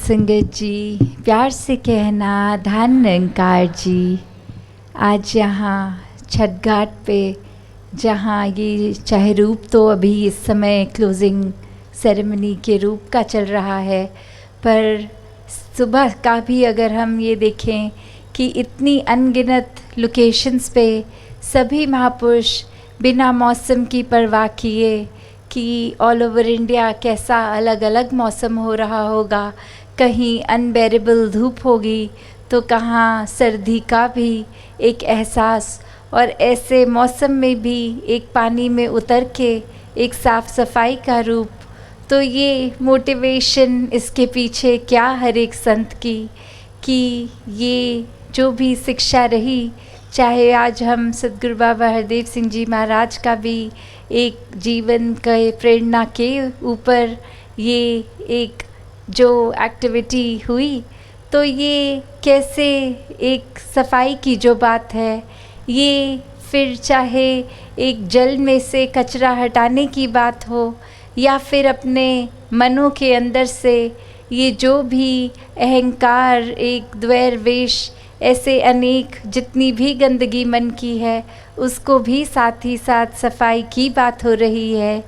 संगत जी, प्यार से कहना धन निरंकार जी। आज यहाँ छठ घाट पे, जहाँ ये चाहे रूप तो अभी इस समय क्लोजिंग सेरेमनी के रूप का चल रहा है, पर सुबह का भी अगर हम ये देखें कि इतनी अनगिनत लोकेशंस पे सभी महापुरुष बिना मौसम की परवाह किए कि ऑल ओवर इंडिया कैसा अलग अलग मौसम हो रहा होगा, कहीं अनबेरेबल धूप होगी तो कहाँ सर्दी का भी एक एहसास, और ऐसे मौसम में भी एक पानी में उतर के एक साफ़ सफाई का रूप। तो ये मोटिवेशन इसके पीछे क्या हर एक संत की, कि ये जो भी शिक्षा रही, चाहे आज हम सद्गुरु बाबा हरदेव सिंह जी महाराज का भी एक जीवन के प्रेरणा के ऊपर ये एक जो एक्टिविटी हुई, तो ये कैसे एक सफाई की जो बात है, ये फिर चाहे एक जल में से कचरा हटाने की बात हो या फिर अपने मनों के अंदर से ये जो भी अहंकार, एक द्वेष, ऐसे अनेक जितनी भी गंदगी मन की है उसको भी साथ ही साथ सफाई की बात हो रही है।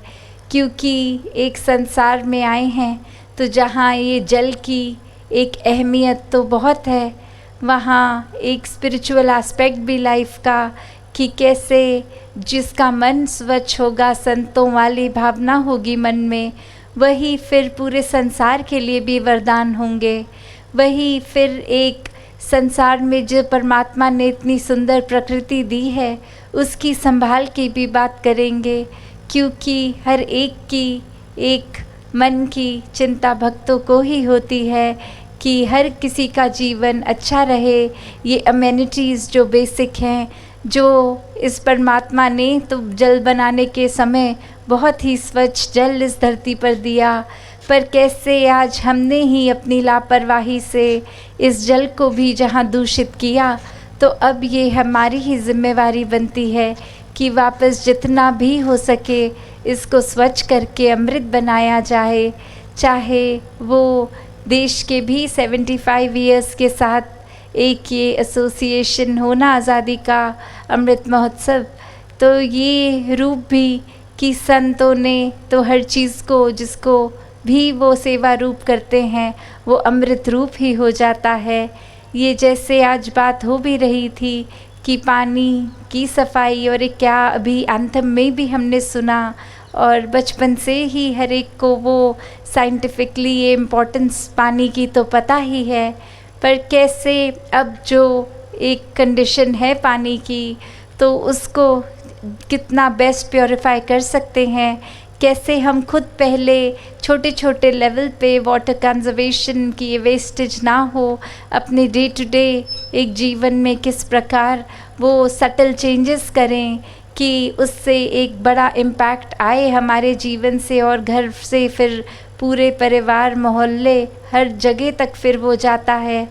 क्योंकि एक संसार में आए हैं तो जहाँ ये जल की एक अहमियत तो बहुत है, वहाँ एक स्पिरिचुअल एस्पेक्ट भी लाइफ का, कि कैसे जिसका मन स्वच्छ होगा, संतों वाली भावना होगी मन में, वही फिर पूरे संसार के लिए भी वरदान होंगे। वही फिर एक संसार में जो परमात्मा ने इतनी सुंदर प्रकृति दी है उसकी संभाल की भी बात करेंगे, क्योंकि हर एक की एक मन की चिंता भक्तों को ही होती है कि हर किसी का जीवन अच्छा रहे। ये अमेनिटीज़ जो बेसिक हैं, जो इस परमात्मा ने तो जल बनाने के समय बहुत ही स्वच्छ जल इस धरती पर दिया, पर कैसे आज हमने ही अपनी लापरवाही से इस जल को भी जहाँ दूषित किया, तो अब ये हमारी ही जिम्मेवारी बनती है कि वापस जितना भी हो सके इसको स्वच्छ करके अमृत बनाया जाए। चाहे वो देश के भी 75 इयर्स के साथ एक ये एसोसिएशन होना, आज़ादी का अमृत महोत्सव, तो ये रूप भी कि संतों ने तो हर चीज़ को, जिसको भी वो सेवा रूप करते हैं, वो अमृत रूप ही हो जाता है। ये जैसे आज बात हो भी रही थी कि पानी की सफाई, और एक क्या अभी एंथम में भी हमने सुना, और बचपन से ही हर एक को वो साइंटिफिकली ये इम्पोर्टेंस पानी की तो पता ही है, पर कैसे अब जो एक कंडीशन है पानी की, तो उसको कितना बेस्ट प्योरीफाई कर सकते हैं, कैसे हम खुद पहले छोटे छोटे लेवल पे वाटर कंजर्वेशन की ये वेस्टेज ना हो, अपने डे टू डे एक जीवन में किस प्रकार वो सटल चेंजेस करें कि उससे एक बड़ा इम्पैक्ट आए हमारे जीवन से, और घर से फिर पूरे परिवार, मोहल्ले, हर जगह तक फिर वो जाता है।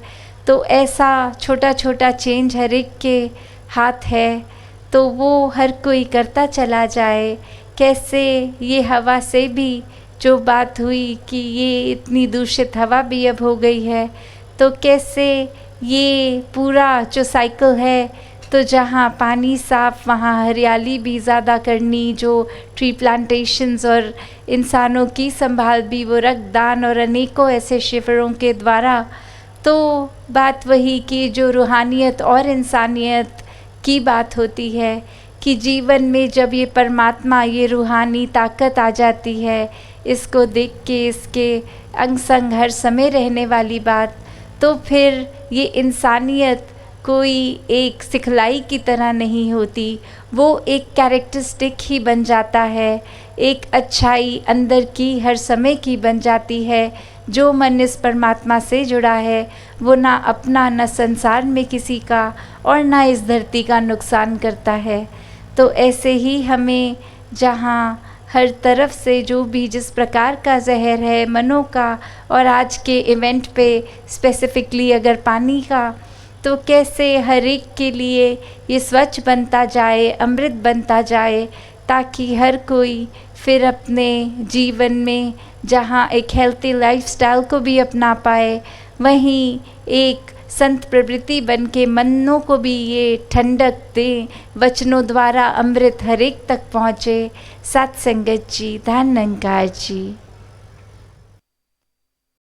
तो ऐसा छोटा छोटा चेंज हर एक के हाथ है, तो वो हर कोई करता चला जाए। कैसे ये हवा से भी जो बात हुई कि ये इतनी दूषित हवा भी अब हो गई है, तो कैसे ये पूरा जो साइकिल है, तो जहाँ पानी साफ़ वहाँ हरियाली भी ज़्यादा करनी, जो ट्री प्लांटेशंस और इंसानों की संभाल भी, वो रक्तदान और अनेकों ऐसे शिविरों के द्वारा। तो बात वही कि जो रूहानियत और इंसानियत की बात होती है, कि जीवन में जब ये परमात्मा, ये रूहानी ताकत आ जाती है, इसको देख के इसके अंग संग हर समय रहने वाली बात, तो फिर ये इंसानियत कोई एक सिखलाई की तरह नहीं होती, वो एक कैरेक्टरिस्टिक ही बन जाता है, एक अच्छाई अंदर की हर समय की बन जाती है। जो मन इस परमात्मा से जुड़ा है वो ना अपना, ना संसार में किसी का, और ना इस धरती का नुकसान करता है। तो ऐसे ही हमें जहाँ हर तरफ से जो भी जिस प्रकार का जहर है मनों का, और आज के इवेंट पे स्पेसिफिकली अगर पानी का, तो कैसे हर एक के लिए ये स्वच्छ बनता जाए, अमृत बनता जाए, ताकि हर कोई फिर अपने जीवन में जहाँ एक हेल्थी लाइफस्टाइल को भी अपना पाए, वहीं एक संत प्रवृत्ति बन के मनों को भी ये ठंडक दें, वचनों द्वारा अमृत हर एक तक पहुँचे। सत्संगत जी, धन निरंकार जी।